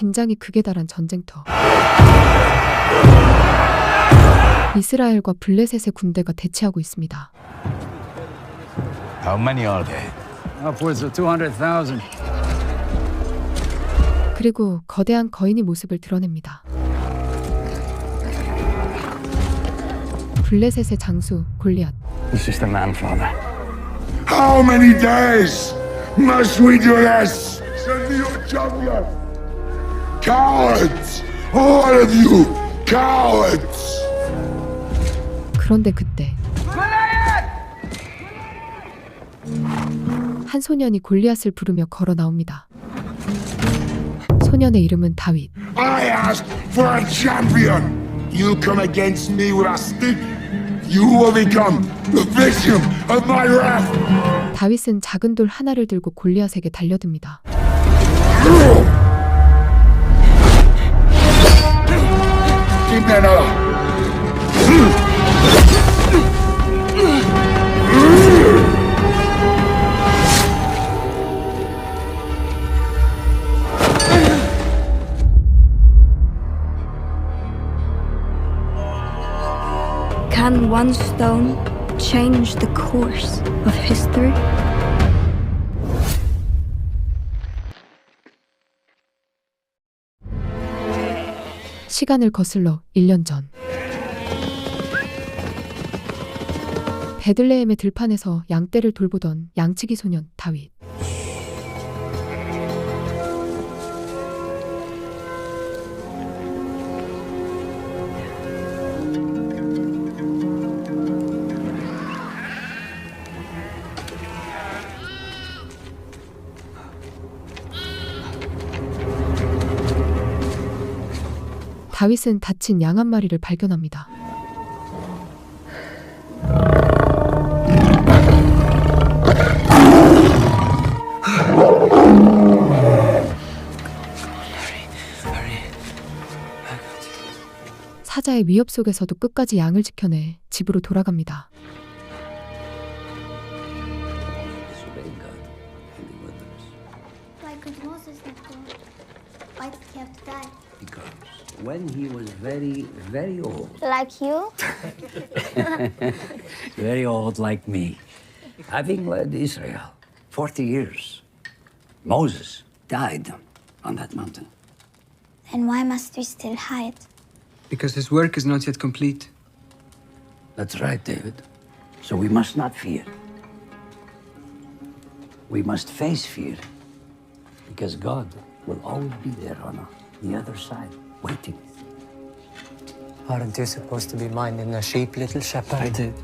긴장이 극에 달한 전쟁터. 이스라엘과 블레셋의 군대가 대치하고 있습니다. How many are they? Upwards of 200,000. 그리고 거대한 거인이 모습을 드러냅니다. 블레셋의 장수 골리앗. It's just a man, father. How many days must we do this? Send me your juggler. Cowards! All of you! Cowards! 그런데 그때 한 소년이 골리앗을 부르며 걸어 나옵니다. 소년의 이름은 다윗. I asked for a champion! You come against me with a stick? You will become the victim of my wrath! 다윗은 작은 돌 하나를 들고 골리앗에게 달려듭니다. Give me another! Can one stone change the course of history? 시간을 거슬러 1년 전. 베들레헴의 들판에서 양떼를 돌보던 양치기 소년 다윗. 다윗은 다친 양 한 마리를 발견합니다. 사자의 위협 속에서도 끝까지 양을 지켜내 집으로 돌아갑니다. Why could Moses not go? Why did he have to die? Because when he was very, very old, Like you? very old like me, having led Israel 40 years, Moses died on that mountain. Then why must we still hide? Because his work is not yet complete. That's right, David. So we must not fear. We must face fear, because God will always be there on the other side, waiting. Aren't you supposed to be minding a sheep, little shepherd? I did.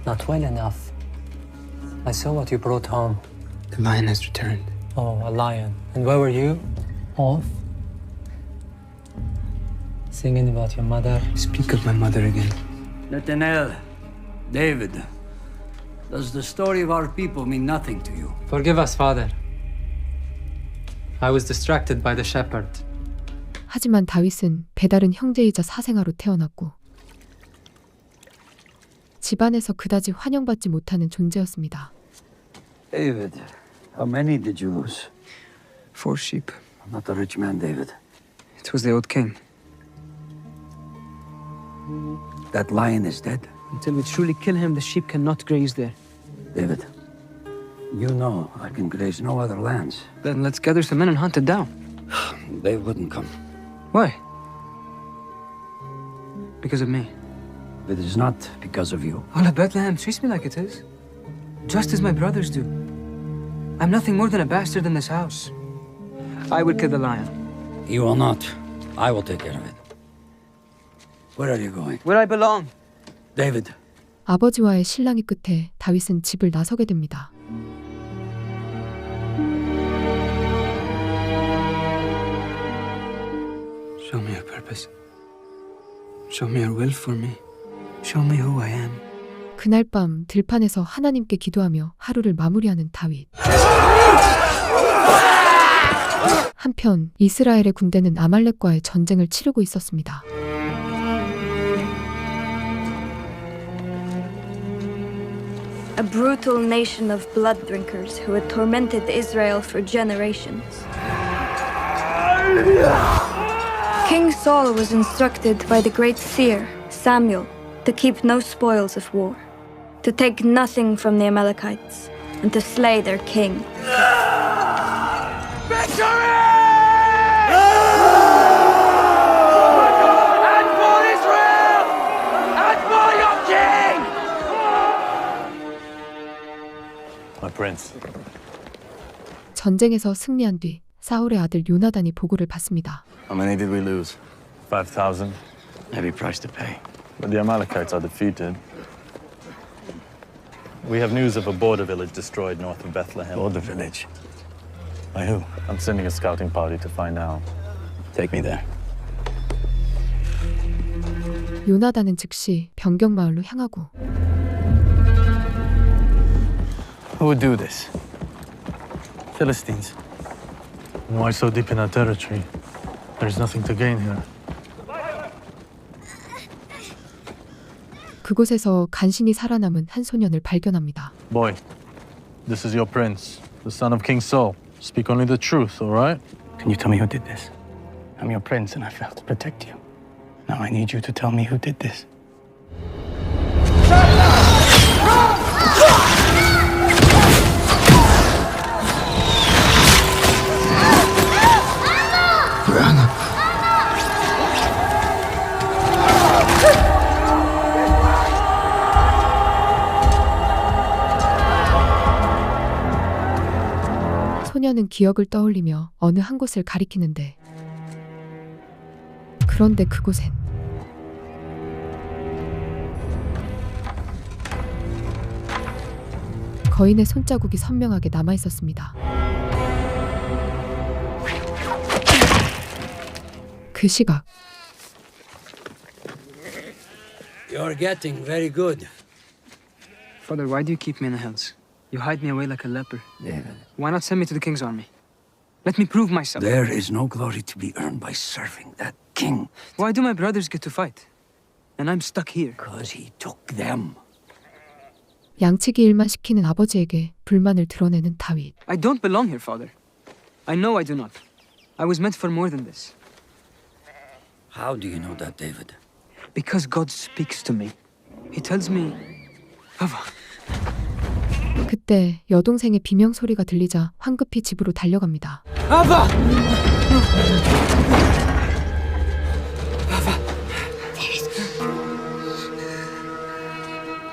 Not well enough. I saw what you brought home. The lion has returned. Oh, a lion. And where were you? Off? Singing about your mother. Speak of my mother again. Nathanael, David, does the story of our people mean nothing to you? Forgive us, Father. I was distracted by the shepherd. 하지만 다윗은 배다른 형제이자 사생아로 태어났고 집안에서 그다지 환영받지 못하는 존재였습니다. David, how many did you lose? 4 sheep. I'm not a rich man, David. It was the old king. That lion is dead. Until we truly kill him, the sheep cannot graze there. David, you know I can graze no other lands. Then let's gather some men and hunt it down. They wouldn't come. Why? Because of me. It is not because of you. All of Bethlehem treats me like it is. Just as my brothers do. I'm nothing more than a bastard in this house. I would kill the lion. You will not. I will take care of it. Where are you going? Where I belong. David. 아버지와의 신랑이 끝에 다윗은 집을 나서게 됩니다. Show me your purpose. Show me your will for me. Show me who I am. 그날 밤 들판에서 하나님께 기도하며 하루를 마무리하는 다윗. 한편 이스라엘의 군대는 아말렉과의 전쟁을 치르고 있었습니다. A brutal nation of blood drinkers who had tormented Israel for generations. King Saul was instructed by the great seer, Samuel, to keep no spoils of war, to take nothing from the Amalekites, and to slay their king. My prince. 전쟁에서 승리한 뒤 사울의 아들 요나단이 보고를 받습니다. How many did we lose? 5,000. Heavy price to pay. But the Amalekites are defeated. We have news of a border village destroyed north of Bethlehem. Border village. By who? I'm sending a scouting party to find out. Take me there. 요나단은 즉시 변경마을로 향하고 Who would do this? Philistines. Why so deep in our territory? There's nothing to gain here. 그곳에서 간신히 살아남은 한 소년을 발견합니다. Boy, this is your prince, the son of King Saul. Speak only the truth, all right? Can you tell me who did this? I'm your prince and I failed to protect you. Now I need you to tell me who did this. 소년은 기억을 떠올리며 어느 한 곳을 가리키는데 그런데 그곳엔 거인의 손자국이 선명하게 남아 있었습니다. 그 시각 You're getting very good. Father, why do you keep me in the hills? You hide me away like a leper. David, Why not send me to the king's army? Let me prove myself. there is no glory to be earned by serving that king, Why do my brothers get to fight? And I'm stuck here. because he took them. 양치기 일만 시키는 아버지에게 불만을 드러내는 다윗. I don't belong here, Father. I know I do not. I was meant for more than this. How do you know that, David? Because God speaks to me. He tells me, Ava, 그때 여동생의 비명 소리가 들리자 황급히 집으로 달려갑니다. Ava!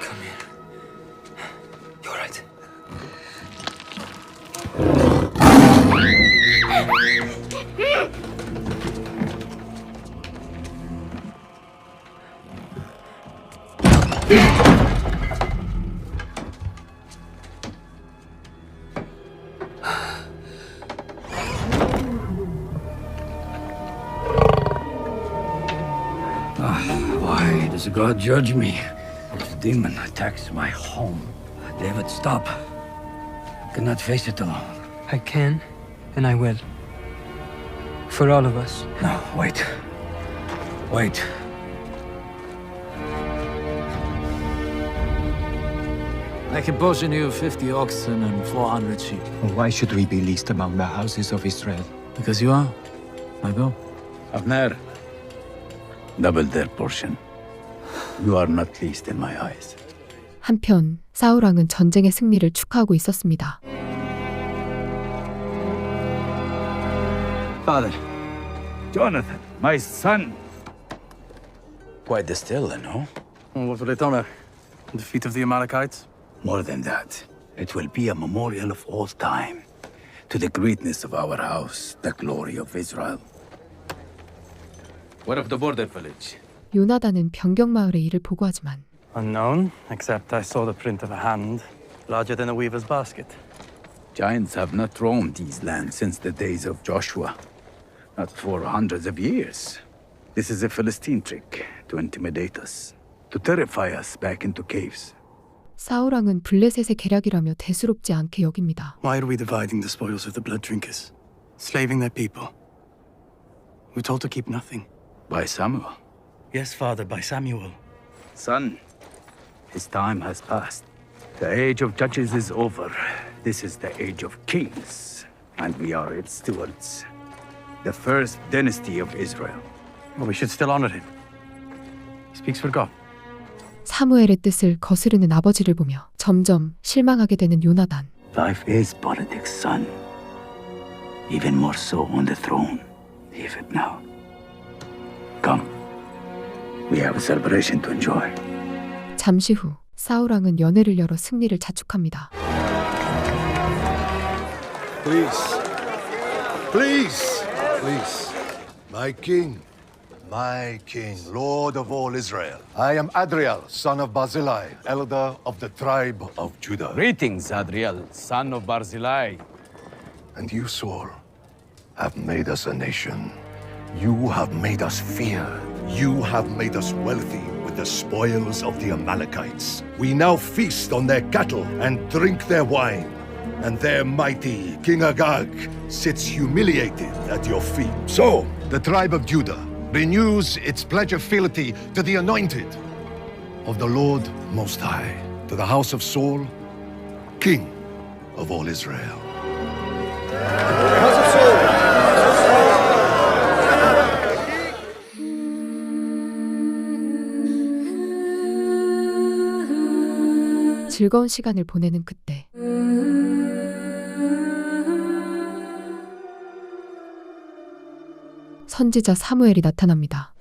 Come here. You're right. Why does God judge me? This demon attacks my home. David, stop. I cannot face it alone. I can, and I will. For all of us. No, wait. Wait. I can portion you 50 oxen and 400 sheep. Why should we be least among the houses of Israel? Because you are. I go. Abner, double their portion. You are not least in my eyes. 한편 사울 왕은 전쟁의 승리를 축하하고 있었습니다. Father. Jonathan, my son. Quite still, no? What will it honor? The defeat of the Amalekites? More than that, it will be a memorial of all time to the greatness of our house, the glory of Israel. What of the border village? 요나단은 변경마을의 일을 보고하지만 Unknown, except I saw the print of a hand larger than a weaver's basket. Giants have not roamed these lands since the days of Joshua. Not for hundreds of years. This is a Philistine trick to intimidate us, to terrify us back into caves. 사울 왕은 블레셋의 계략이라며 대수롭지 않게 여깁니다. Why are we dividing the spoils of the blood drinkers? Slaving their people? We're told to keep nothing. By Samuel. Yes, Father, by Samuel. Son, his time has passed. The age of judges is over. This is the age of kings, and we are its stewards. the first dynasty of Israel. Well, we should still honor him. He speaks for God. 사무엘의 뜻을 거스르는 아버지를 보며 점점 실망하게 되는 요나단. Life is politics, son. Even more so on the throne. Even now. Come. We have a celebration to enjoy. 잠시 후 사울왕은 연회를 열어 승리를 자축합니다. Please. Please. Please. My king. My king, Lord of all Israel. I am Adriel, son of Barzillai, elder of the tribe of Judah. Greetings, Adriel, son of Barzillai. And you, Saul, have made us a nation. You have made us fear. You have made us wealthy with the spoils of the Amalekites. We now feast on their cattle and drink their wine. And their mighty King Agag sits humiliated at your feet. So, the tribe of Judah renews its pledge of fealty to the anointed of the Lord Most High, to the house of Saul, King of all Israel. House of Saul! 즐거운 시간을 보내는 그때 선지자 사무엘이 나타납니다.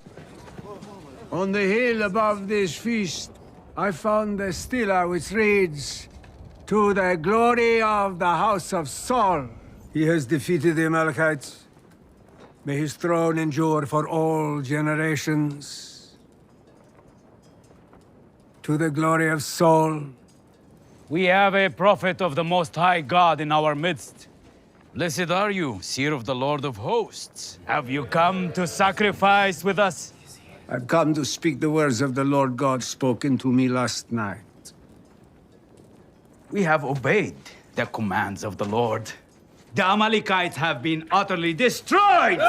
On the hill above this feast, I found the stela which reads, "To the glory of the house of Saul, he has defeated the Amalekites. May his throne endure for all generations. To the glory of Saul." We have a prophet of the Most High God in our midst. Blessed are you, seer of the Lord of hosts. Have you come to sacrifice with us? I've come to speak the words of the Lord God spoken to me last night. We have obeyed the commands of the Lord. The Amalekites have been utterly destroyed!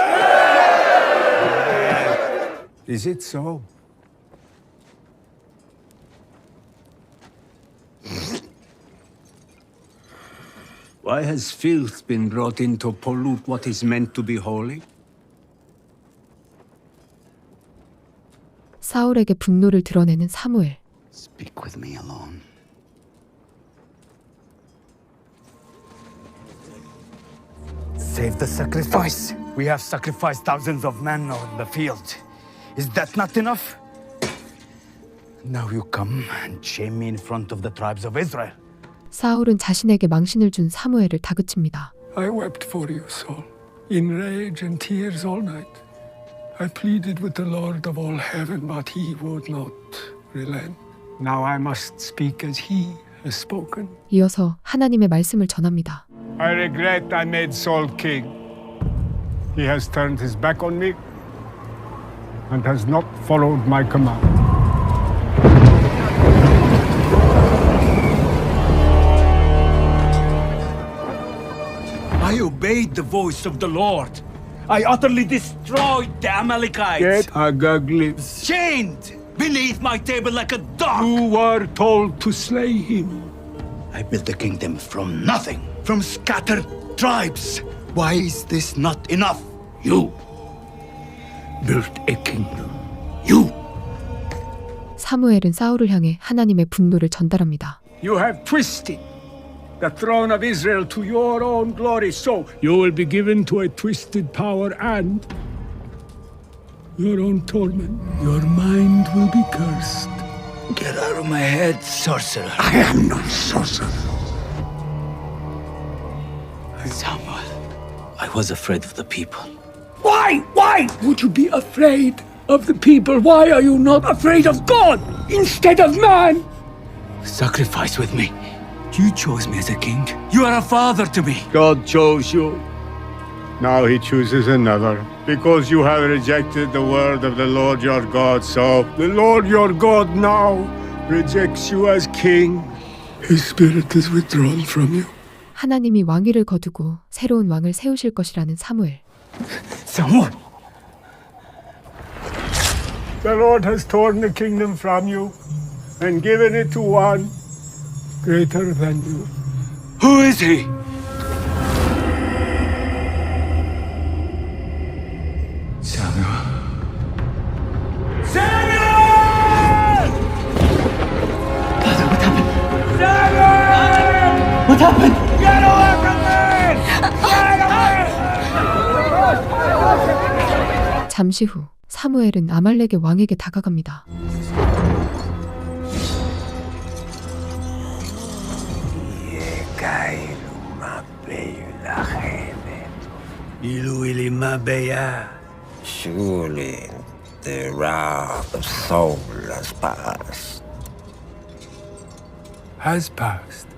Is it so? Why has filth been brought in to pollute what is meant to be holy? 사울에게 분노를 드러내는 사무엘. Speak with me alone. Save the sacrifice. We have sacrificed thousands of men on the field. Is that not enough? Now you come and shame me in front of the tribes of Israel. 사울은 자신에게 망신을 준 사무엘을 다그칩니다. I wept for you, Saul, in rage and tears all night. I pleaded with the Lord of all heaven, but he would not relent. Now I must speak as he has spoken. 이어서 하나님의 말씀을 전합니다. I regret I made Saul king. He has turned his back on me and has not followed my command. I obeyed the voice of the Lord. I utterly destroyed the Amalekites. Yet Agag lives. Chained beneath my table like a dog. You were told to slay him. I built a kingdom from nothing, from scattered tribes. Why is this not enough? You built a kingdom. You. 사무엘은 사울을 향해 하나님의 분노를 전달합니다. You have twisted the throne of Israel to your own glory, so you will be given to a twisted power and your own torment. Your mind will be cursed. Get out of my head, sorcerer. I am no sorcerer. Samuel, I was afraid of the people. Why? Why would you be afraid of the people? Why are you not afraid of God instead of man? Sacrifice with me. You chose me as a king. You are a father to me. God chose you. Now he chooses another, because you have rejected the word of the Lord your God. So the Lord your God now rejects you as king. His spirit is withdrawn from you. 하나님이 왕위를 거두고 새로운 왕을 세우실 것이라는 사무엘. Samuel. The Lord has torn the kingdom from you and given it to one greater than you. Who is he? 잠시 후 사무엘은 아말렉의 왕에게 다가갑니다. Surely the wrath of Saul has passed. Has passed.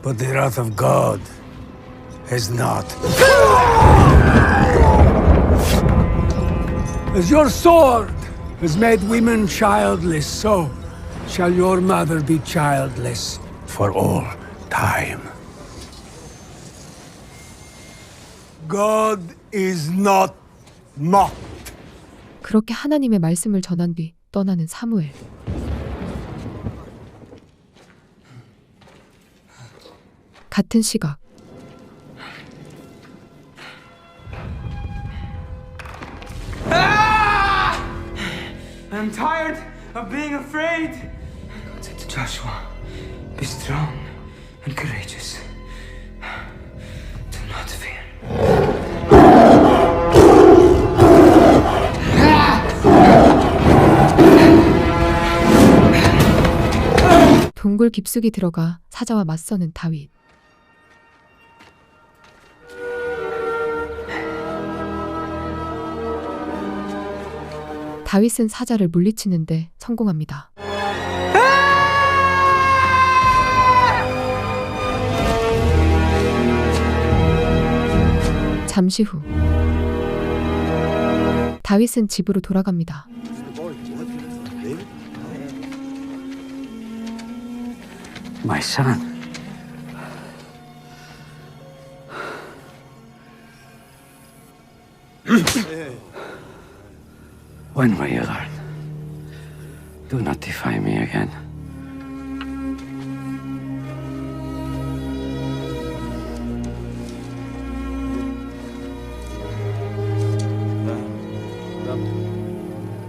But the wrath of God has not. As your sword has made women childless, so shall your mother be childless for all time. God is not mocked. 그렇게 하나님의 말씀을 전한 뒤 떠나는 사무엘. 같은 시각 I'm tired of being afraid. God said to Joshua, be strong and courageous. Do not fear. 동굴 깊숙이 들어가 사자와 맞서는 다윗. 다윗은 사자를 물리치는데 성공합니다. 잠시 후 다윗은 집으로 돌아갑니다. My son. When will you learn? Do not defy me again.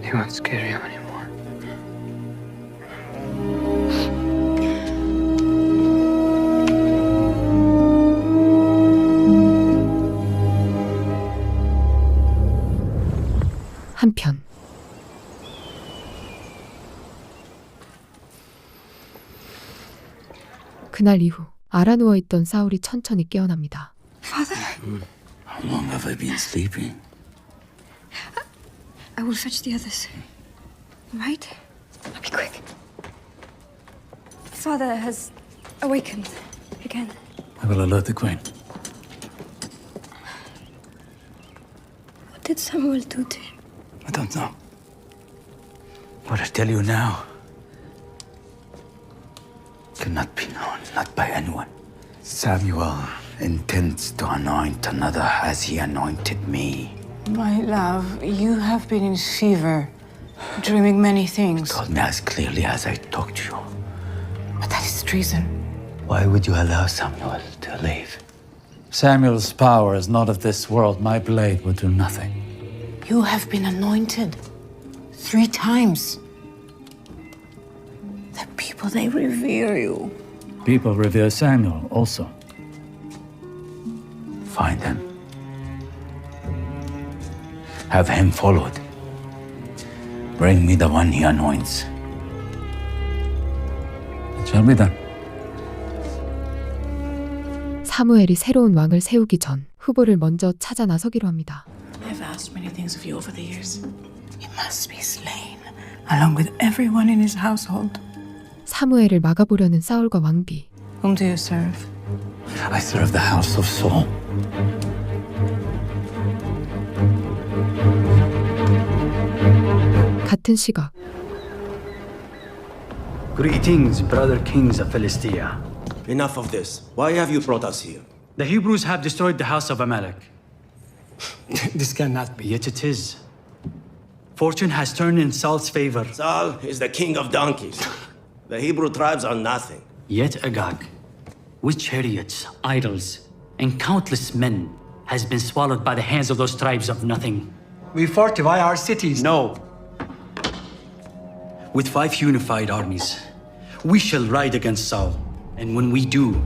You won't scare him anymore. 한편 그날 이후 알아누워 있던 사울이 천천히 깨어납니다. Father, How long have I been sleeping? I will fetch the others. Right? I'll be quick. Father has awakened again. I will alert the Queen. What did Samuel do to him? I don't know. What I tell you now cannot be known, not by anyone. Samuel intends to anoint another as he anointed me. My love, you have been in fever, dreaming many things. Told me as clearly as I talked to you. But that is treason. Why would you allow Samuel to live? Samuel's power is not of this world. My blade will do nothing. You have been anointed 3 times. The people, they revere you. People revere Samuel also. Find him. Have him followed. Bring me the one he anoints. It shall be done. 사무엘이 새로운 왕을 세우기 전 후보를 먼저 찾아 나서기로 합니다. I've asked many things of you over the years. He must be slain, along with everyone in his household. 사무엘을 막아보려는 사울과 왕비. Whom do you serve? I serve the house of Saul. 같은 시각 Greetings, brother kings of Philistia. Enough of this. Why have you brought us here? The Hebrews have destroyed the house of Amalek. This cannot be, yet it is. Fortune has turned in Saul's favor. Saul is the king of donkeys. The Hebrew tribes are nothing. Yet Agag, with chariots, idols, and countless men, has been swallowed by the hands of those tribes of nothing. We fortify our cities. No. With 5 unified armies, we shall ride against Saul. And when we do,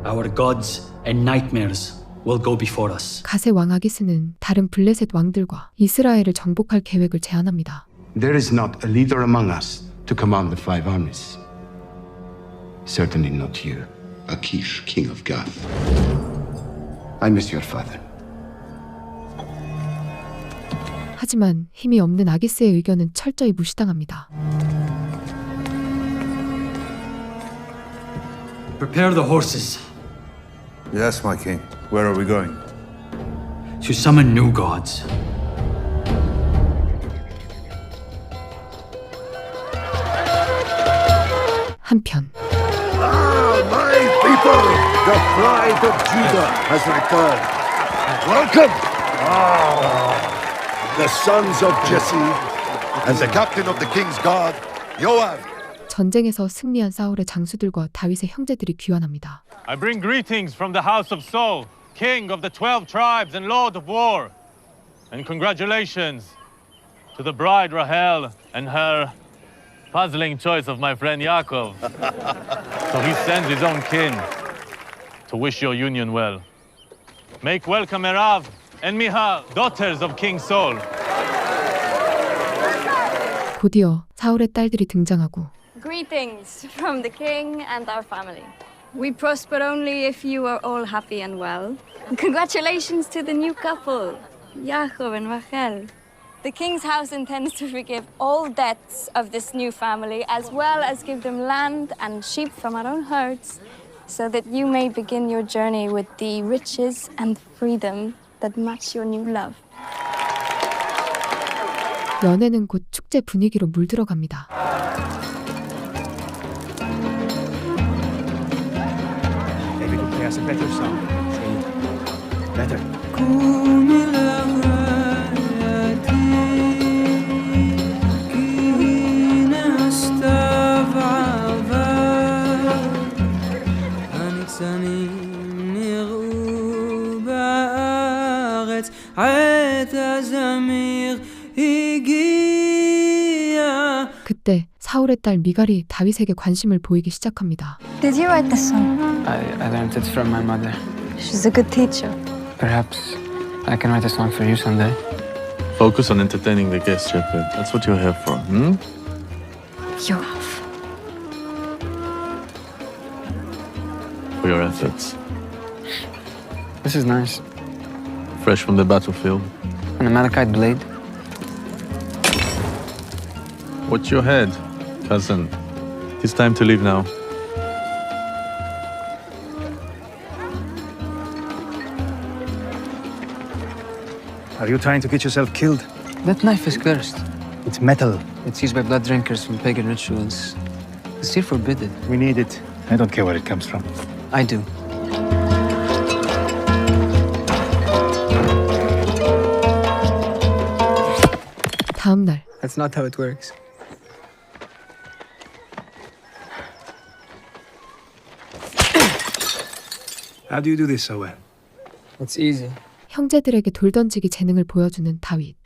our gods and nightmares will go before us. 갓의 왕 아기스는 다른 블레셋 왕들과 이스라엘을 정복할 계획을 제안합니다. There is not a leader among us to command the 5 armies. Certainly not you, Akish, king of Gath. I miss your father. 하지만 힘이 없는 아기스의 의견은 철저히 무시당합니다. Prepare the horses Yes, my king. Where are we going? to summon new gods. 한편 My people, the pride of Judah has returned. Welcome, the sons of Jesse, and the captain of the king's guard, Joab. 전쟁에서 승리한 사울의 장수들과 다윗의 형제들이 귀환합니다. I bring greetings from the house of Saul, king of the 12 tribes and lord of war. And congratulations to the bride Rahel and her puzzling choice of my friend Yaakov. So he sends his own kin to wish your union well. Make welcome Merav and Michal, daughters of King Saul. 곧이어 사울의 딸들이 등장하고 Greetings from the king and our family. We prosper only if you are all happy and well. Congratulations to the new couple, Yaakov and Rachel. The king's house intends to forgive all debts of this new family, as well as give them land and sheep from our own herds, so that you may begin your journey with the riches and freedom that match your new love. 연애는 곧 축제 분위기로 물들어갑니다. Maybe we play us a better song. Better. 그때 사울의 딸 미갈이 다윗에게 관심을 보이기 시작합니다. Did you write this song? I learned it from my mother. She's a good teacher. Perhaps I can write a song for you someday. Focus on entertaining the guests, Shepherd. That's what you're here for, Yoav. For your efforts. This is nice. Fresh from the battlefield. An Amalekite blade. Watch your head, cousin. It's time to leave now. Are you trying to get yourself killed? That knife is cursed. It's metal. It's used by blood drinkers from pagan rituals. It's here forbidden. We need it. I don't care where it comes from. I do. 다음 날 That's not how it works. How do you do this so well? It's easy. 형제들에게 돌 던지기 재능을 보여주는 다윗.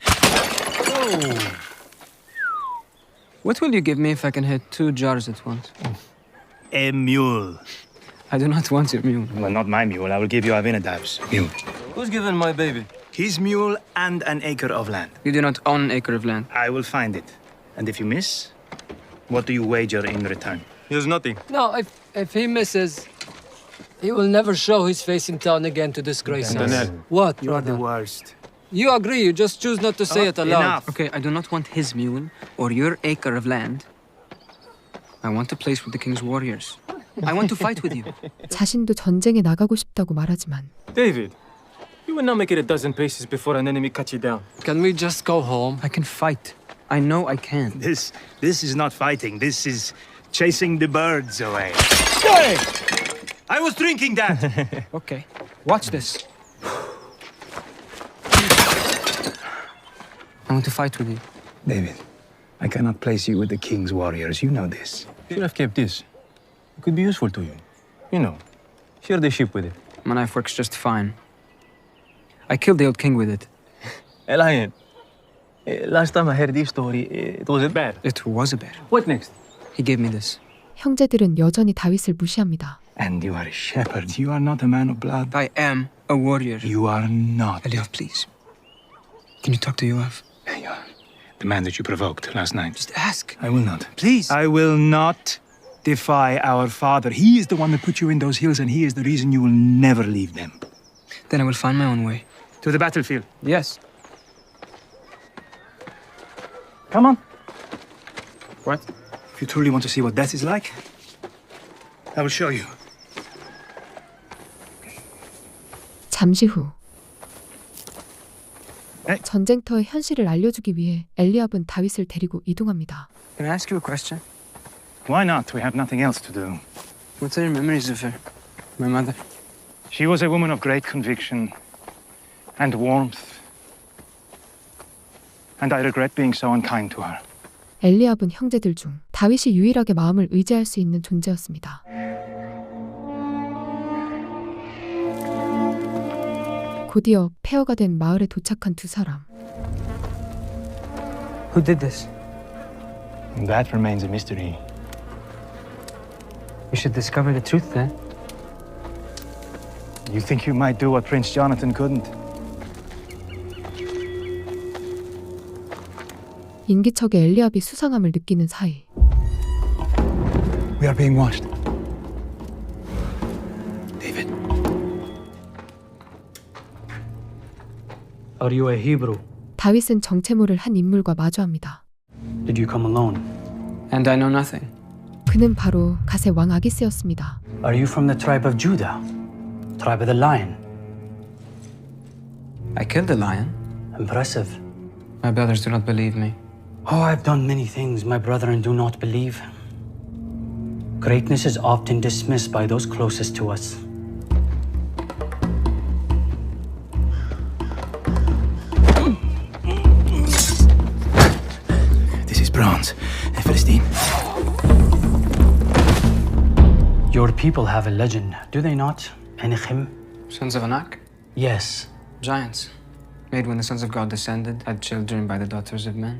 What will you give me if I can hit 2 jars at once? A mule. I do not want your mule. Well, not my mule. I will give you Avinadab's mule. Who's given my baby? His mule and an acre of land. You do not own an acre of land. I will find it. And if you miss, what do you wager in return? Here's nothing. No, if he misses, he will never show his face in town again to disgrace us. What, You are the brother? worst. You agree, you just choose not to say it aloud. Enough. Okay, I do not want his mule or your acre of land. I want a place with the king's warriors. I want to fight with you. 자신도 전쟁에 나가고 싶다고 말하지만 David, you will not make it a dozen paces before an enemy cuts you down. Can we just go home? I can fight. I know I can. This is not fighting. This is chasing the birds away. Hey! I was drinking that. Okay, watch this. I want to fight with you. David, I cannot place you with the king's warriors. You know this. You should have kept this. It could be useful to you. You know, share the ship with it. My knife works just fine. I killed the old king with it. Elian, last time I heard this story, it was a bear. It was a bear. What next? He gave me this. 형제들은 여전히 다윗을 무시합니다. And you are a shepherd. You are not a man of blood. I am a warrior. You are not. Eliav, please. Can you talk to Yoav? There you are. The man that you provoked last night. Just ask. I will not. Please. I will not defy our father. He is the one that put you in those hills, and he is the reason you will never leave them. Then I will find my own way. To the battlefield. Yes. Come on. What? If you truly want to see what death is like, I will show you. 잠시 후 전쟁터의 현실을 알려주기 위해 엘리압은 다윗을 데리고 이동합니다. Can I ask you a question? Why not? We have nothing else to do. What are your memories of her? My mother? She was a woman of great conviction and warmth. And I regret being so unkind to her. 엘리압은 형제들 중 다윗이 유일하게 마음을 의지할 수 있는 존재였습니다. 곧이어 폐허가 된 마을에 도착한 두 사람. Who did this? That remains a mystery. We should discover the truth then. You think you might do what Prince Jonathan couldn't? 인기척에 엘리압이 수상함을 느끼는 사이 We are being watched. Are you a Hebrew? 다윗은 정체 모를 한 인물과 마주합니다. Did you come alone? And I know nothing. 그는 바로 갓의 왕 아기스였습니다. Are you from the tribe of Judah? Tribe of the lion? I killed the lion. Impressive. My brothers do not believe me. Oh, I've done many things my brethren do not believe. Greatness is often dismissed by those closest to us. This is bronze. Philistine. Your people have a legend, do they not? Anakim? Sons of Anak? Yes. Giants. Made when the sons of God descended, had children by the daughters of men.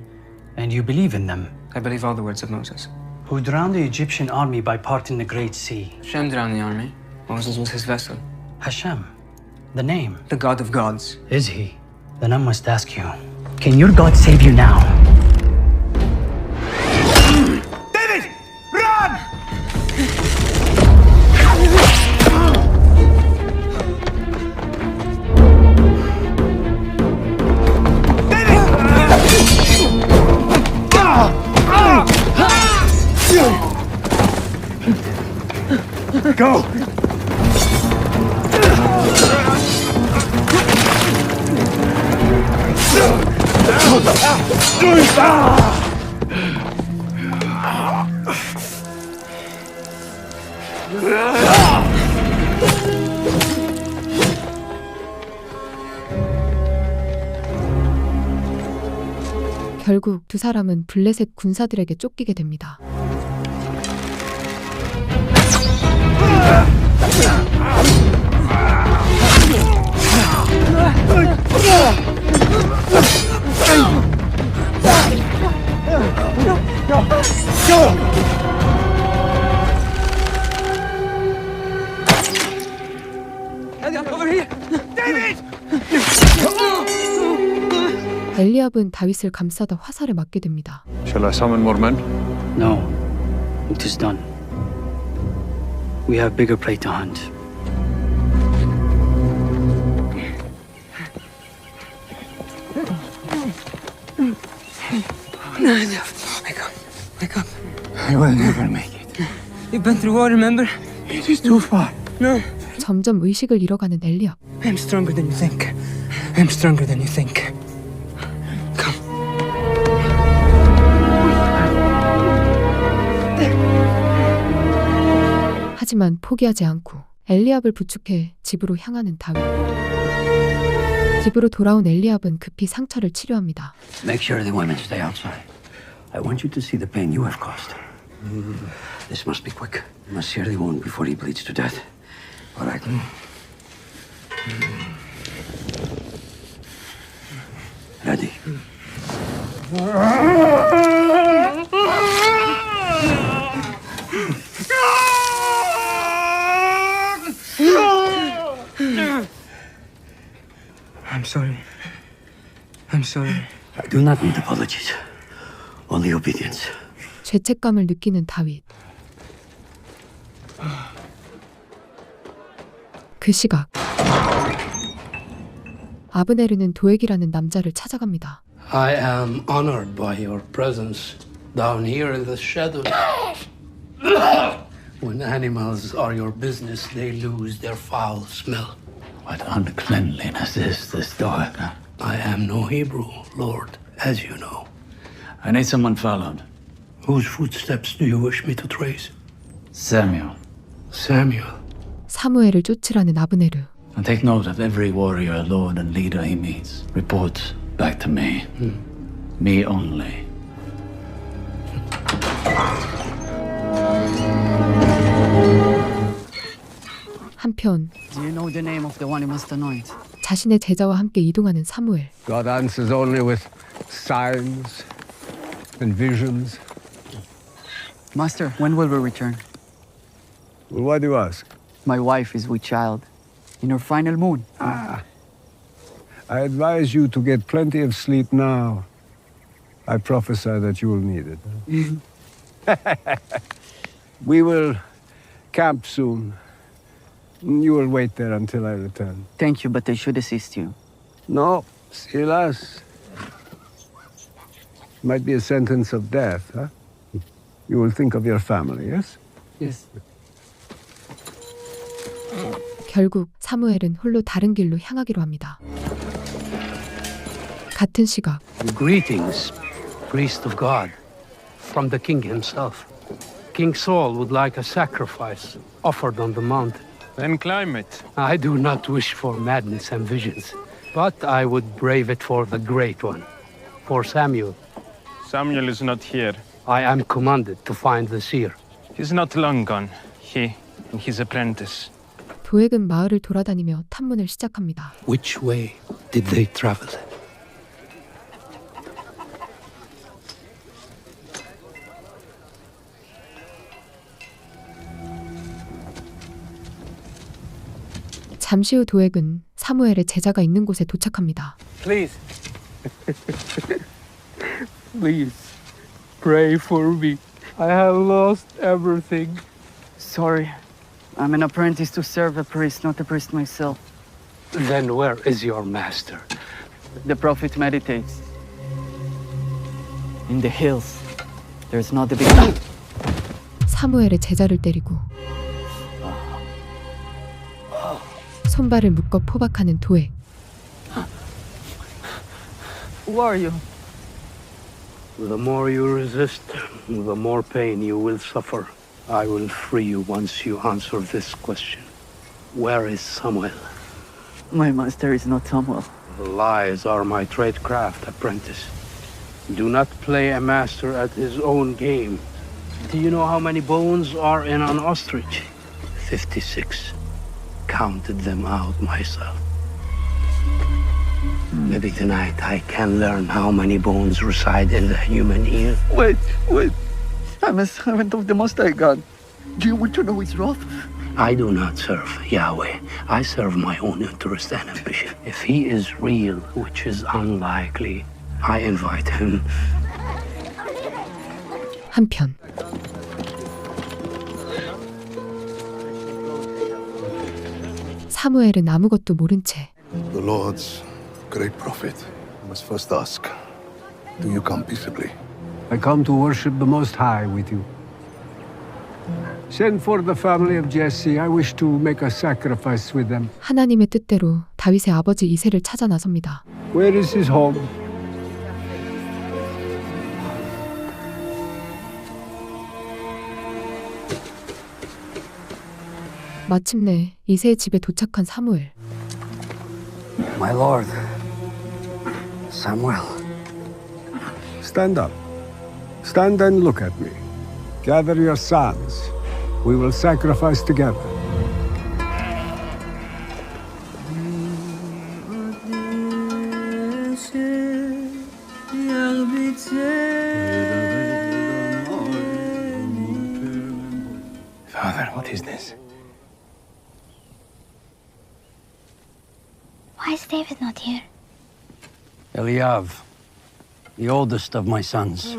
And you believe in them? I believe all the words of Moses. Who drowned the Egyptian army by parting the Great Sea? Hashem drowned the army. Moses was his vessel. Hashem? The name? The God of gods. Is he? Then I must ask you, can your God save you now? David! Run! Go! 결국 두 사람은 블레셋 군사들에게 쫓기게 됩니다. 엘리압은 다윗을 감싸다 화살에 맞게 됩니다. Shall I summon more men? No, it is done. We have bigger prey to hunt. Wake up. Wake up. I will never make it. You've been through war, remember? It is too far. No. 점점 의식을 잃어가는 엘리압. I'm stronger than you think. I'm stronger than you think. 하지만 포기하지 않고 엘리압을 부축해 집으로 향하는 다윗. 집으로 돌아온 엘리압은 급히 상처를 치료합니다. Make sure the women stay outside. I want you to see the pain you have caused. This must be quick. You must sear the wound before he bleeds to death. All right. Ready. I'm sorry. I'm sorry. I do not need apologies. Only obedience. 죄책감을 느끼는 다윗. 그 시각 아브네르는 도액이라는 남자를 찾아갑니다. I am honored by your presence down here in the shadows. When animals are your business, they lose their foul smell. What uncleanliness is this dog? I am no Hebrew, Lord, as you know. I need someone followed. Whose footsteps do you wish me to trace? Samuel. Samuel. 사무엘을 쫓으라는 아브네르. And take note of every warrior, lord, and leader he meets. Report back to me. Me only. 한편 Do you know the name of the one you must anoint? 자신의 제자와 함께 이동하는 사무엘. God answers only with signs and visions. Master, when will we return? Well, why do you ask? My wife is with child. In her final moon. I advise you to get plenty of sleep now. I prophesy that you will need it. We will camp soon. You will wait there until I return. Thank you, but I should assist you. No, Silas. Might be a sentence of death, huh? You will think of your family, yes? Yes. 결국 사무엘은 홀로 다른 길로 향하기로 합니다. 같은 시각 Greetings, priest of God, from the king himself. King Saul would like a sacrifice offered on the mountain. Then climb it. I do not wish for madness and visions, but I would brave it for the Great One, for Samuel. Samuel is not here. I am commanded to find the seer. He's not long gone. He and his apprentice. 도액은 마을을 돌아다니며 탐문을 시작합니다. Which way did they travel? 잠시 후 도액은 사무엘의 제자가 있는 곳에 도착합니다. Please. Please, pray for me. I have lost everything. Sorry. I'm an apprentice to serve a priest, not a priest myself. Then where is your master? The prophet meditates. In the hills. There's not a big... 사무엘의 제자를 때리고 손발을 묶어 포박하는 도액. Who are you? The more you resist, the more pain you will suffer. I will free you once you answer this question. Where is Samuel? My master is not Samuel. Lies are my tradecraft, apprentice. Do not play a master at his own game. Do you know how many bones are in an ostrich? 56. Counted them out myself. Maybe tonight I can learn how many bones reside in the human ear. Wait. I'm a servant of the Most High God. Do you want to know his wrath? I do not serve Yahweh. I serve my own interest and ambition. If he is real, which is unlikely, I invite him. 한편 사무엘은 아무것도 모른 채 The Lord's great prophet. I must first ask, do you come peaceably? I come to worship the Most High with you. Send for the family of Jesse. I wish to make a sacrifice with them. 하나님의 뜻대로 다윗의 아버지 이새를 찾아 나섭니다. Where is his home? 마침내 이새의 집에 도착한 사무엘. My lord, Samuel. Stand up. Stand and look at me. Gather your sons. We will sacrifice together. Father, what is this? Why is David not here? Eliav, the oldest of my sons.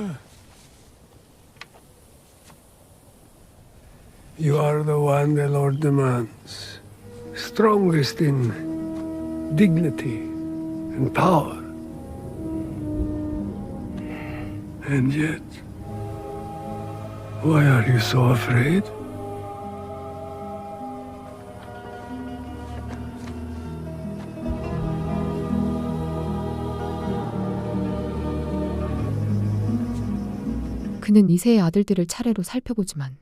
You are the one the Lord demands. Strongest in dignity and power. And yet, why are you so afraid? 그는 이세의 아들들을 차례로 살펴보지만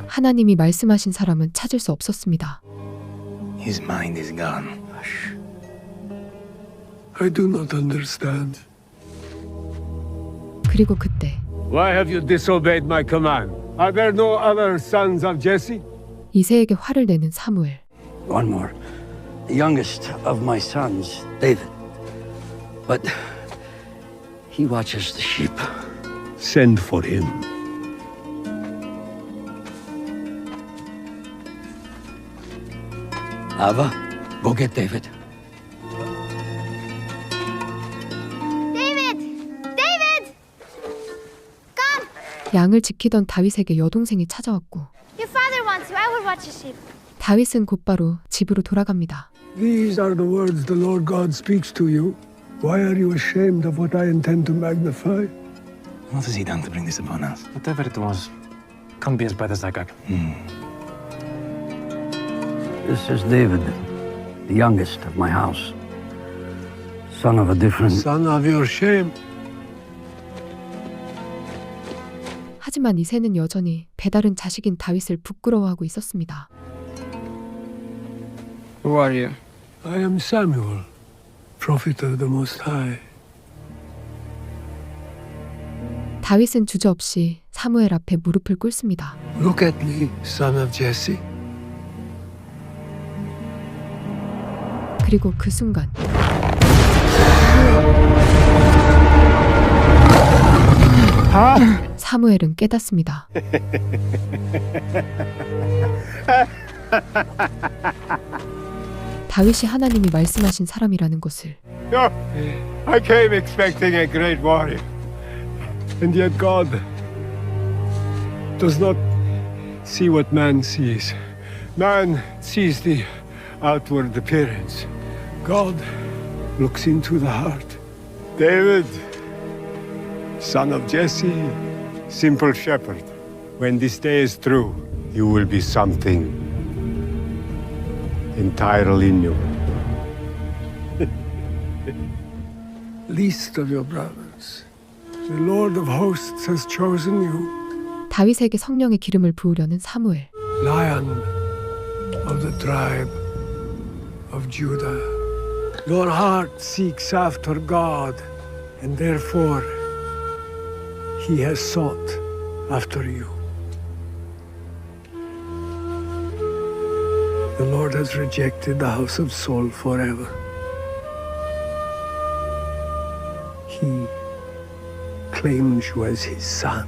하나님이 말씀하신 사람은 찾을 수 없었습니다. His mind is gone. I do not understand. 그리고 그때 Why have you disobeyed my command? Are there no other sons of Jesse? 이세에게 화를 내는 사무엘. One more. The youngest of my sons, David. But he watches the sheep. Send for him. Ava, go get David. 양을 지키던 다윗에게 여동생이 찾아왔고 Your father wants you. I will watch the sheep. 다윗은 곧바로 집으로 돌아갑니다. These are the words the Lord God speaks to you. Why are you ashamed of what I intend to magnify? What has he done to bring this upon us? Whatever it was, can't be as bad as Agag. This is David, the youngest of my house. Son of a different... Son of your shame. 하지만 이새는 여전히 배다른 자식인 다윗을 부끄러워하고 있었습니다. Who are you? I am Samuel, prophet of the Most High. 다윗은 주저없이 사무엘 앞에 무릎을 꿇습니다. Look at me, son of Jesse. 그리고 그 순간 사무엘은 깨닫습니다. 다윗이 하나님이 말씀하신 사람이라는 것을. I came expecting a great warrior, and yet God does not see what man sees. Man sees the outward appearance. God looks into the heart. David, son of Jesse, simple shepherd. When this day is through, you will be something entirely new. Least of your brothers, the Lord of hosts has chosen you. 다윗에게 성령의 기름을 부으려는 사무엘. Lion of the tribe of Judah. Your heart seeks after God, and therefore He has sought after you. The Lord has rejected the house of Saul forever. He claims you as his son,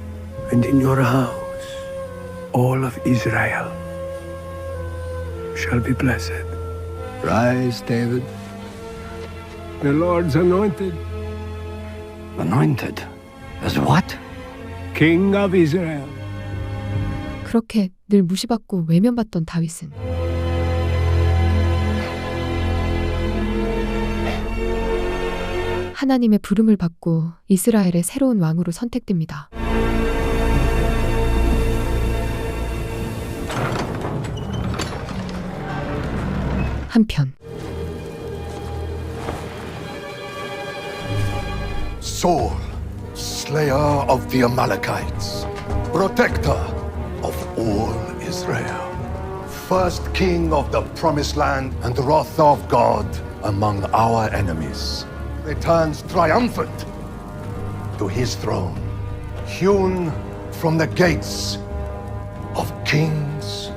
and in your house all of Israel shall be blessed. Rise, David. The Lord's anointed. Anointed? As what? King of Israel. 그렇게 늘 무시받고 외면받던 다윗은 하나님의 부름을 받고 이스라엘의 새로운 왕으로 선택됩니다. 한편 Saul, slayer of the Amalekites, protector of all Israel, first king of the promised land and wrath of God among our enemies, returns triumphant to his throne, hewn from the gates of kings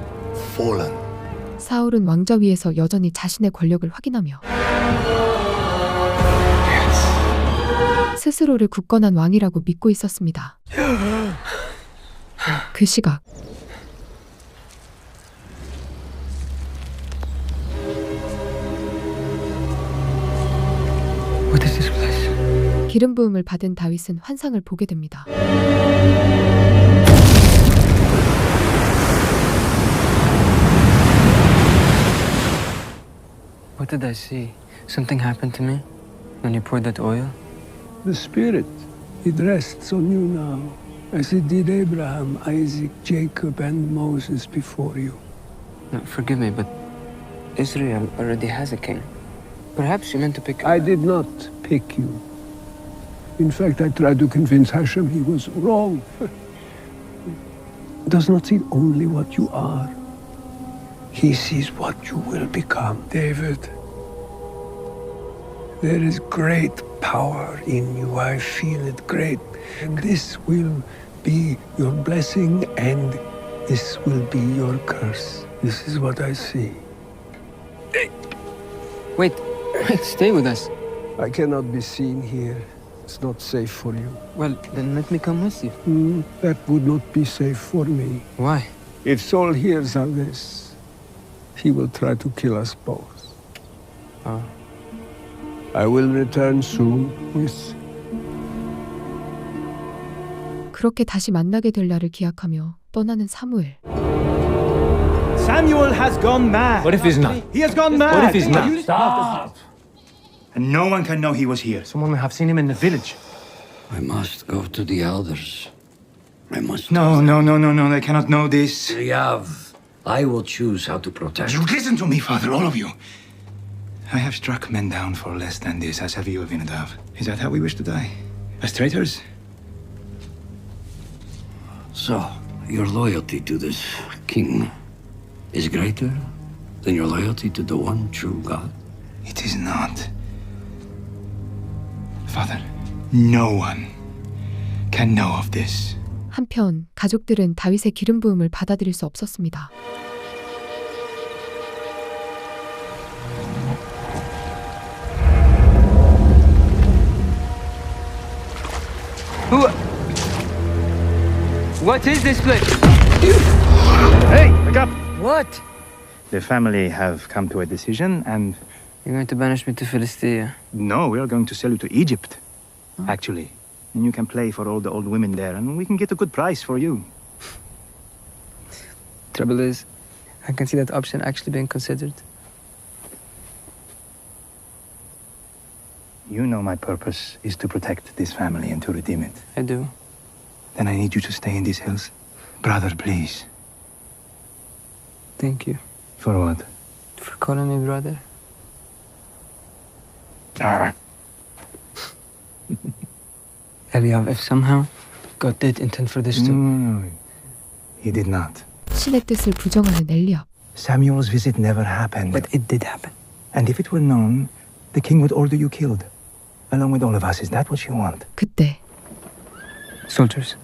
fallen. 사울은 왕좌 위에서 여전히 자신의 권력을 확인하며 스스로를 굳건한 왕이라고 믿고 있었습니다. 그 시각 What is this place? 기름 부음을 받은 다윗은 환상을 보게 됩니다. What did I see? Something happened to me when you poured that oil? The Spirit, it rests on you now, as it did Abraham, Isaac, Jacob, and Moses before you. No, forgive me, but Israel already has a king. Perhaps you meant to pick... I did not pick you. In fact, I tried to convince Hashem he was wrong. He does not see only what you are. He sees what you will become. David, there is great power in you. I feel it great. And this will be your blessing and this will be your curse. This is what I see. Wait, stay with us. I cannot be seen here. It's not safe for you. Well, then let me come with you. That would not be safe for me. Why? If Saul hears of this, he will try to kill us both. Oh. I will return soon with... 그렇게 다시 만나게 될 날을 기약하며 떠나는 사무엘. Samuel has gone mad. What if he's not? He has gone mad. What if he's not? Stop! And no one can know he was here. Someone may have seen him in the village. I must go to the elders. I must... No, they cannot know this. Yav, I will choose how to protect. Listen to me, Father, all of you. I have struck men down for less than this, as have you, Abinadab. Is that how we wish to die? As traitors? So, your loyalty to this king is greater than your loyalty to the one true God? It is not. Father, no one can know of this. 한편 가족들은 다윗의 기름 부음을 받아들일 수 없었습니다. What is this place? Hey, wake up! What? The family have come to a decision and... You're going to banish me to Philistia? No, we are going to sell you to Egypt, actually. And you can play for all the old women there, and we can get a good price for you. Trouble is, I can see that option actually being considered. You know my purpose is to protect this family and to redeem it. I do. Then I need you to stay in these hills. Brother, please. Thank you. For what? For calling me brother. Eliav, if somehow God did intend for this to... No, he did not. 신의 뜻을 부정하는 엘리압. Samuel's visit never happened. But it did happen. And if it were known, the king would order you killed. Along with all of us. Is that what you want? 그때 Soldiers.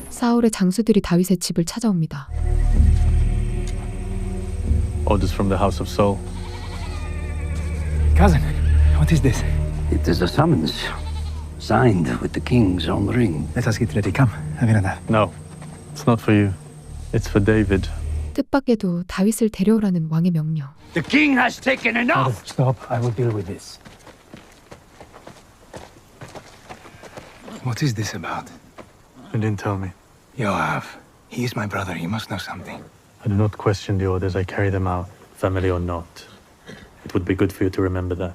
사울의 장수들이 다윗의 집을 찾아옵니다. Orders from the house of Saul. Cousin, what is this? It is a summons, signed with the king's own ring. Let us get ready. Come, Abinadab. No, it's not for you. It's for David. 뜻밖에도 다윗을 데려오라는 왕의 명령. The king has taken enough! Stop, I will deal with this. What is this about? You didn't tell me. Yoav, he is my brother. He must know something. I do not question the orders. I carry them out, family or not. It would be good for you to remember that.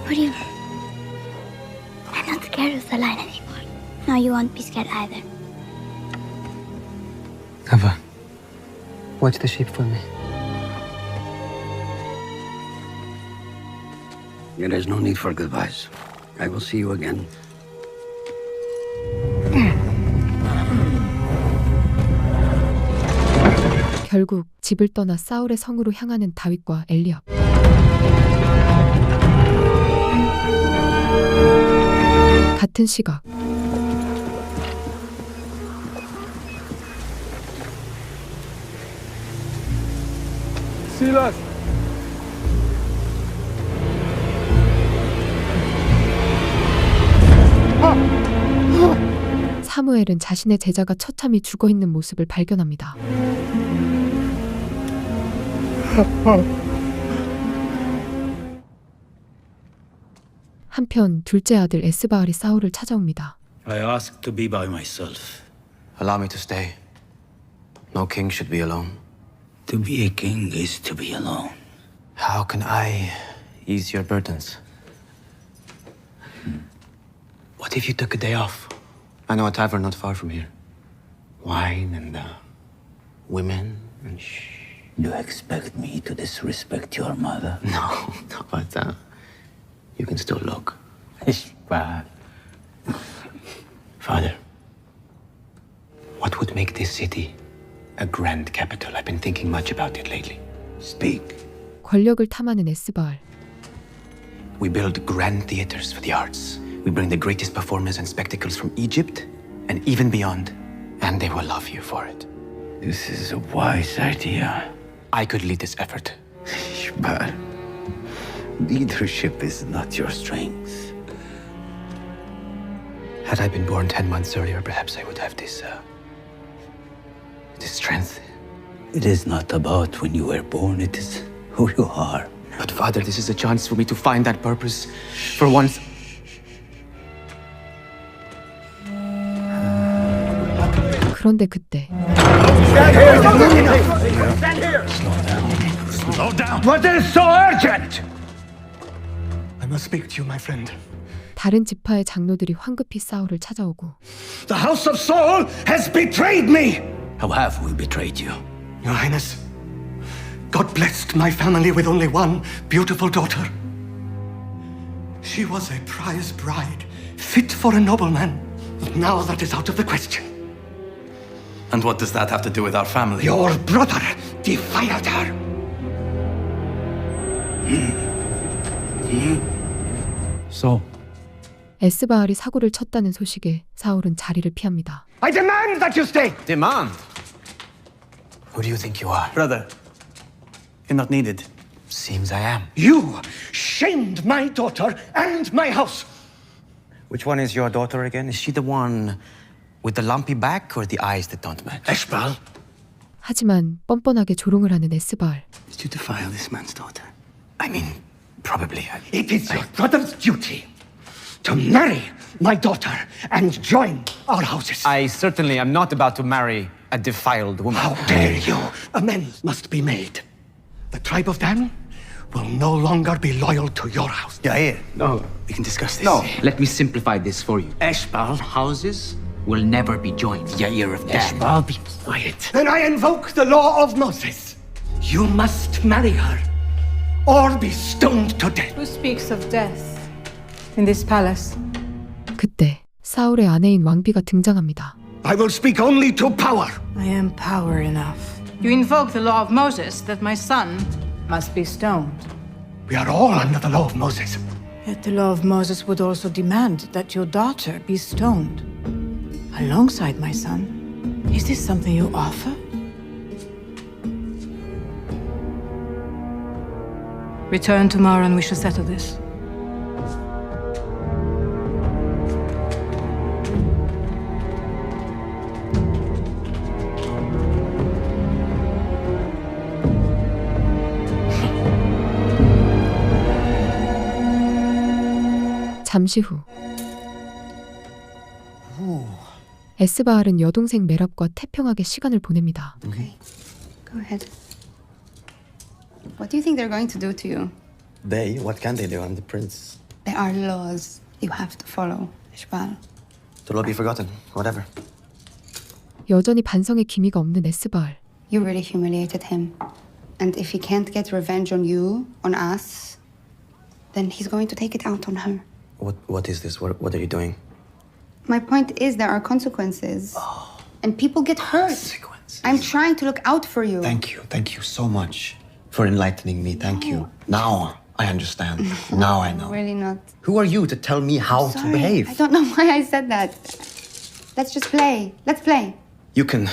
What do you... I'm not scared of the lion anymore. No, you won't be scared either. Ava, watch the sheep for me. There is no need for goodbyes. I will see you again. 결국 집을 떠나 사울의 성으로 향하는 다윗과 엘리압. 같은 시각 Silas! 사무엘은 자신의 제자가 처참히 죽어있는 모습을 발견합니다. 한편 둘째 아들 에스바알이 사울을 찾아옵니다. I asked to be by myself. Allow me to stay. No king should be alone. To be a king is to be alone. How can I ease your burdens? What if you took a day off? I know a tavern not far from here. Wine and women and You expect me to disrespect your mother? No, but you can still look. Bad. Father, what would make this city a grand capital? I've been thinking much about it lately. Speak. 권력을 탐하는 에스바알. We build grand theaters for the arts. We bring the greatest performers and spectacles from Egypt and even beyond. And they will love you for it. This is a wise idea. I could lead this effort. But leadership is not your strength. Had I been born 10 months earlier, perhaps I would have this strength. It is not about when you were born, it is who you are. But Father, this is a chance for me to find that purpose. For once. 그런데 그때 Slow down. What is so urgent? I must speak to you, my friend. 다른 지파의 장로들이 황급히 사울을 찾아오고 The house of Saul has betrayed me. How have we betrayed you? Your Highness, God blessed my family with only one beautiful daughter. She was a prize bride, fit for a nobleman. But now that is out of the question. And what does that have to do with our family? Your brother defiled her. So, 에스바알이 사고를 쳤다는 소식에 사울은 자리를 피합니다. I demand that you stay. Demand? Who do you think you are? Brother, you're not needed. Seems I am. You shamed my daughter and my house. Which one is your daughter again? Is she the one with the lumpy back or the eyes that don't match? Eshbal. 하지만 뻔뻔하게 조롱을 하는 에스바알. Did you defile this man's daughter? I mean, probably. It is your brother's duty to marry my daughter and join our houses. I certainly am not about to marry a defiled woman. How dare you? Amends must be made. The tribe of Dan will no longer be loyal to your house. Yair. No. We can discuss this. No. Let me simplify this for you. Eshbal houses will never be joined. Yair of Dan. Eshbal, be quiet. Then I invoke the law of Moses. You must marry her or be stoned to death. Who speaks of death in this palace? 그때 사울의 아내인 왕비가 등장합니다. I will speak only to power. I am power enough. You invoke the law of Moses that my son must be stoned. We are all under the law of Moses. Yet the law of Moses would also demand that your daughter be stoned alongside my son. Is this something you offer? Return tomorrow and we shall settle this. 잠시 후 에스바알은 여동생 메랍과 태평하게 시간을 보냅니다. Go ahead. What do you think they're going to do to you? They? What can they do? I'm the prince. There are laws you have to follow, Ishbal. To not be forgotten. Whatever. 여전히 반성의 기미가 없는 에스바알. You really humiliated him. And if he can't get revenge on you, on us, then he's going to take it out on her. What is this? What are you doing? My point is there are consequences. And people get hurt. I'm trying to look out for you. Thank you so much for enlightening me. Thank you. Now I understand. Now I know. Really not. Who are you to tell me how to Sorry, behave? I don't know why I said that. Let's just play. Let's play. You can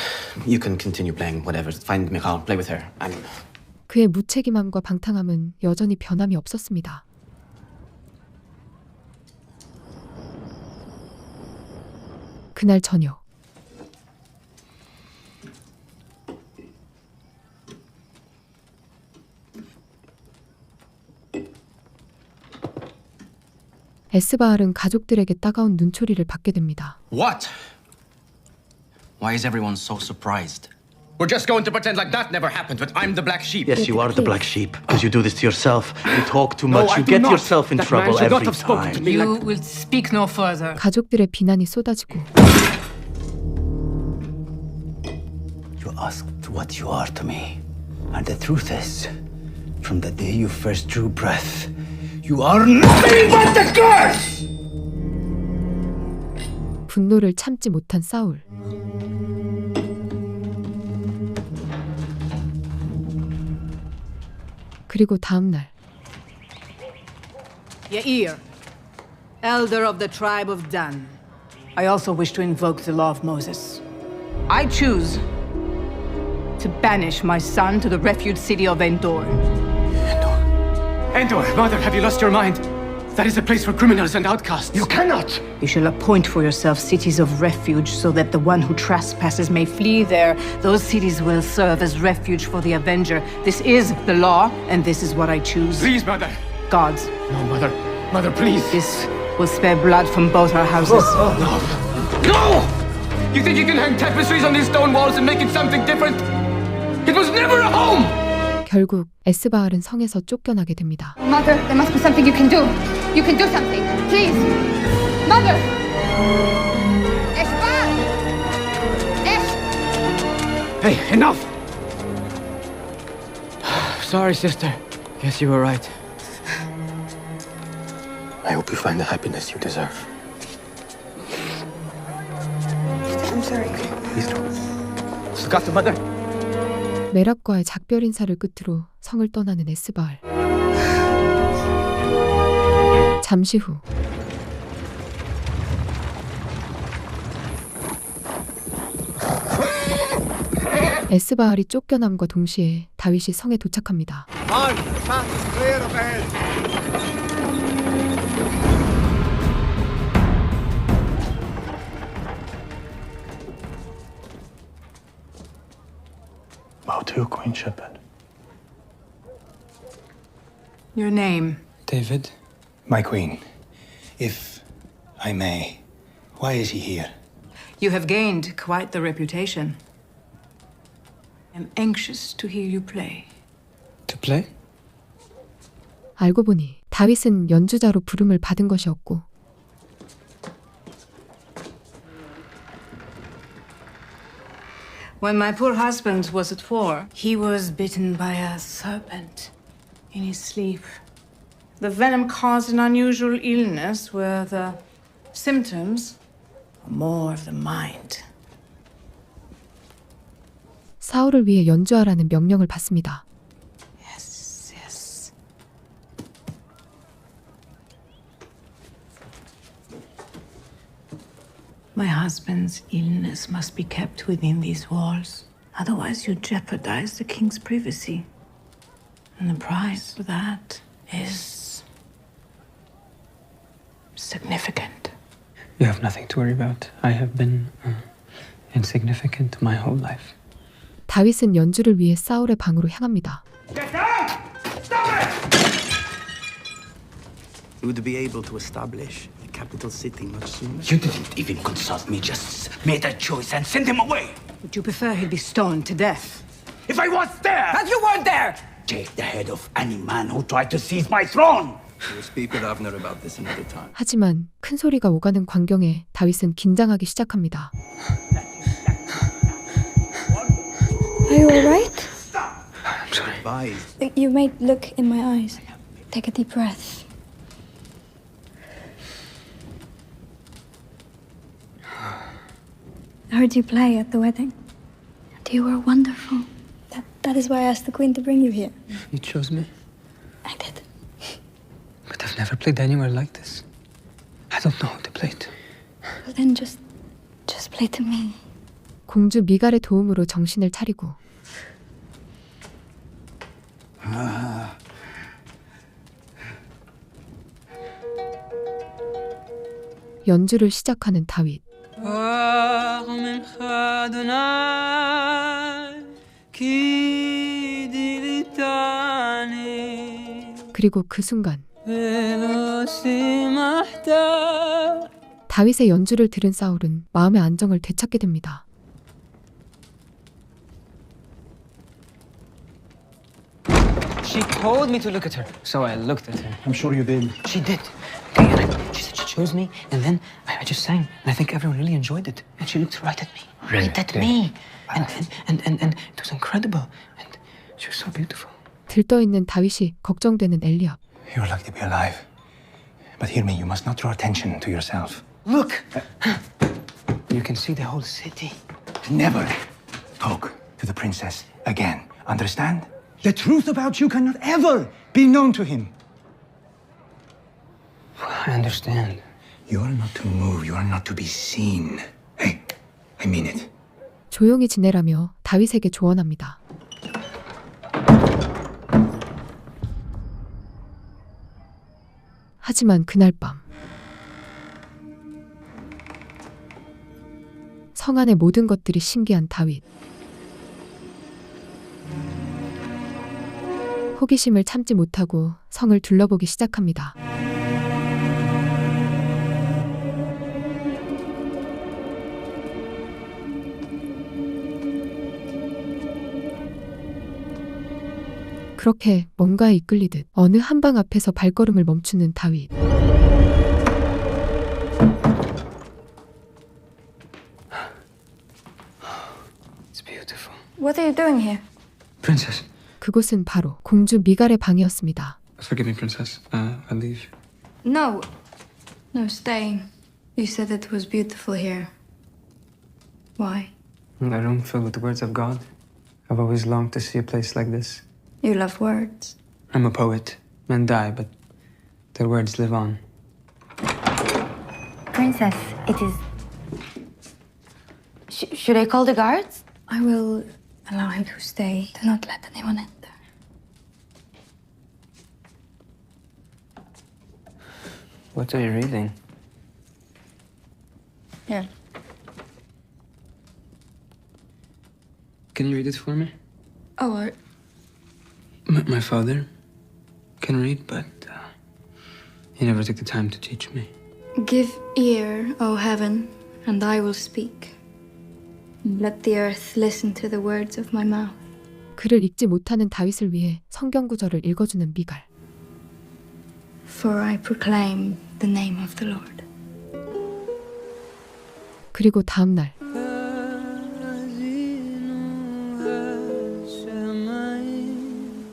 continue playing whatever. Find Michal, play with her. 그의 무책임함과 방탕함은 여전히 변함이 없었습니다. 그날 저녁 에스바알은 가족들에게 따가운 눈초리를 받게 됩니다. What? Why is everyone so surprised? We're just going to pretend like that never happened, but I'm the black sheep. Yes, you are the black sheep, because you do this to yourself. You talk too No, much, I you do get not. yourself in That trouble man should not every have spoken time. to me You like... will speak no further. 가족들의 비난이 쏟아지고 You asked what you are to me. And the truth is, from the day you first drew breath, you are nothing but a curse! 분노를 참지 못한 사울. 그리고 다음 날 Yair, elder of the tribe of Dan. I also wish to invoke the law of Moses. I choose to banish my son to the refuge city of Endor. Endor, mother, have you lost your mind? That is a place for criminals and outcasts. You cannot! You shall appoint for yourself cities of refuge so that the one who trespasses may flee there. Those cities will serve as refuge for the Avenger. This is the law, and this is what I choose. Please, mother. Gods. No, mother. Mother, please. This will spare blood from both our houses. No! No! You think you can hang tapestries on these stone walls and make it something different? It was never a home! 결국 에스바알은 성에서 쫓겨나게 됩니다. Mother, there must be something you can do. You can do something. Please. Mother! Eshbal! Hey, enough! Sorry, sister. Guess you were right. I hope you find the happiness you deserve. I'm sorry. Please don't. Scott, mother. 메랍과의 작별 인사를 끝으로 성을 떠나는 에스바알. 잠시 후 에스바알이 쫓겨남과 동시에 다윗이 성에 도착합니다. Bow to you, Queen Shepherd. Your name? David? My queen, if I may, why is he here? You have gained quite the reputation. I'm anxious to hear you play. To play? 알고 보니 다윗은 연주자로 부름을 받은 것이었고 When my poor husband was at war, he was bitten by a serpent in his sleep. The venom caused an unusual illness where the symptoms are more of the mind. 사울을 위해 연주하라는 명령을 받습니다. Yes, yes. My husband's illness must be kept within these walls. Otherwise, you jeopardize the king's privacy. And the price for that is significant. You have nothing to worry about. I have been insignificant my whole life. 다윗은 연주를 위해 사울의 방으로 향합니다. We would be able to establish the capital city much sooner. You didn't even consult me, just made a choice and sent him away. Would you prefer he'd be stoned to death? If I was there! But you weren't there! Take the head of any man who tried to seize my throne! We'll speak with Avner about this another time. 하지만 큰 소리가 오가는 광경에 다윗은 긴장하기 시작합니다. Are you alright? I'm sorry. You may look in my eyes. Take a deep breath. I heard you play at the wedding. And you were wonderful. That is why I asked the Queen to bring you here. You chose me? I did. But I've never played anywhere like this. I don't know how to play it. Well, then just play to me. 공주 미갈의 도움으로 정신을 차리고 연주를 시작하는 다윗. 그리고 그 순간 다윗의 연주를 들은 사울은 마음의 안정을 되찾게 됩니다. She told me to look at her, so I looked at her. I'm sure you did. She did. Okay, and she said she chose me, and then I just sang, and I think everyone really enjoyed it. And she looked right at me. Right at me. And it was incredible. And she was so beautiful. 들떠있는 다윗이 걱정되는 엘리압. You're lucky to be alive. But hear me, you must not draw attention to yourself. Look! You can see the whole city. Never talk to the princess again. Understand? The truth about you cannot ever be known to him. I understand. You are not to move. You are not to be seen. Hey, I mean it. 조용히 지내라며 다윗에게 조언합니다. 하지만 그날 밤 성 안의 모든 것들이 신기한 다윗. 호기심을 참지 못하고 성을 둘러보기 시작합니다. 그렇게 뭔가에 이끌리듯 어느 한방 앞에서 발걸음을 멈추는 다윗. It's beautiful. What are you doing here? Princess. 그곳은 바로 공주 미갈의 방이었습니다. Forgive me, princess. I'll leave. No. No, staying. You said it was beautiful here. Why? A room filled with the words of God. I've always longed to see a place like this. You love words. I'm a poet. Men die, but their words live on. Princess, it is... should I call the guards? I will allow him to stay. Do not let anyone enter. What are you reading? Here. Can you read it for me? Oh, My father can read, but he never took the time to teach me. give ear, O heaven, and I will speak. Let the earth listen to the words of my mouth. 그를 읽지 못하는 다윗을 위해 성경 구절을 읽어주는 미갈. For I proclaim the name of the Lord. 그리고 다음 날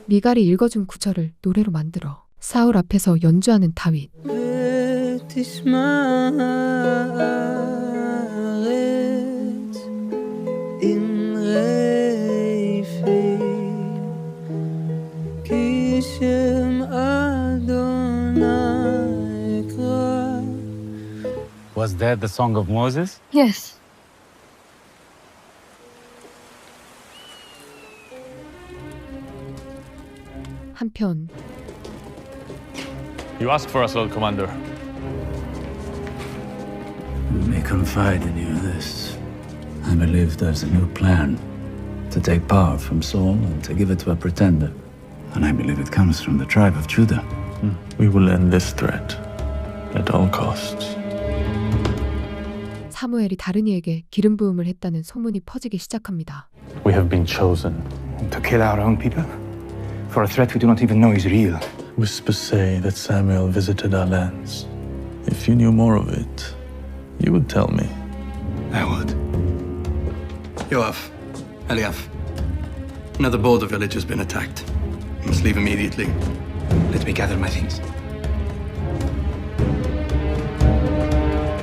미갈이 읽어준 구절을 노래로 만들어 사울 앞에서 연주하는 다윗. Was that the song of Moses? Yes. 한편 You asked for us, Lord Commander. We may confide in you this. I believe there's a new plan to take power from Saul and to give it to a pretender. And I believe it comes from the tribe of Judah. We will end this threat at all costs. 사무엘이 다른 이에게 기름 부음을 했다는 소문이 퍼지기 시작합니다. We have been chosen. To kill our own people? For a threat we do not even know is real. Whispers say that Samuel visited our lands. If you knew more of it, you would tell me. I would. Yoav, Eliav, another border village has been attacked. You must leave immediately. Let me gather my things.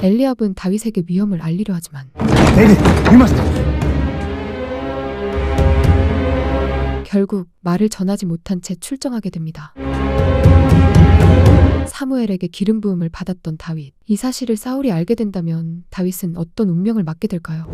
엘리압은 다윗에게 위험을 알리려 하지만 David, you must. 결국 말을 전하지 못한 채 출정하게 됩니다. 사무엘에게 기름 부음을 받았던 다윗. 이 사실을 사울이 알게 된다면 다윗은 어떤 운명을 맞게 될까요?